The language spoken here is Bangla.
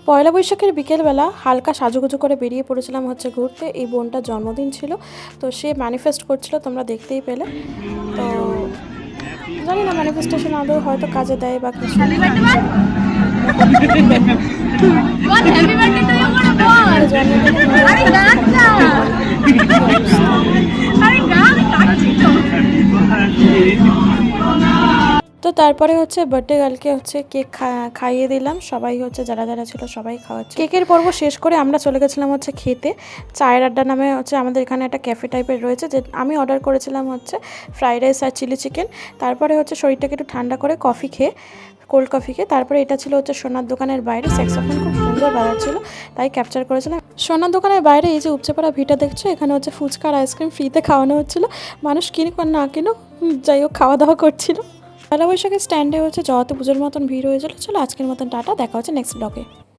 পয়লা বৈশাখের বিকেলবেলা হালকা সাজুগুজু করে বেরিয়ে পড়েছিলাম হচ্ছে ঘুরতে। এই বোনটার জন্মদিন ছিল, তো সে ম্যানিফেস্ট করছিল, তোমরা দেখতেই পেলে। তো জানি না ম্যানিফেস্টেশন আদৌ হয়তো কাজে দেয় বা কিছু। তো তারপরে হচ্ছে বার্থডে গার্লকে হচ্ছে কেক খাইয়ে দিলাম। সবাই হচ্ছে যারা যারা ছিল সবাই খাওয়াচ্ছে। কেকের পর্ব শেষ করে আমরা চলে গেছিলাম হচ্ছে খেতে। চায়ের আড্ডা নামে হচ্ছে আমাদের এখানে একটা ক্যাফে টাইপের রয়েছে, যে আমি অর্ডার করেছিলাম হচ্ছে ফ্রাইড রাইস আর চিলি চিকেন। তারপরে হচ্ছে শরীরটাকে একটু ঠান্ডা করে কফি খেয়ে, কোল্ড কফি খেয়ে, তারপরে এটা ছিল হচ্ছে সোনার দোকানের বাইরে। স্যাক্সোফোন খুব সুন্দর বাজাচ্ছিল, তাই ক্যাপচার করেছিলাম। সোনার দোকানের বাইরে এই যে উপচেপাড়া ভিটা দেখছো, এখানে হচ্ছে ফুচকা আর আইসক্রিম ফ্রিতে খাওয়ানো হচ্ছিলো। মানুষ কিনুক আর না কিনুক, যাই হোক খাওয়া দাওয়া করছিল। পয়লা বৈশাখের স্ট্যান্ডে হচ্ছে যত পুজোর মতন ভিড় হয়েছিল। চলো আজকের মতন টাটা, দেখা হচ্ছে নেক্সট ব্লগে।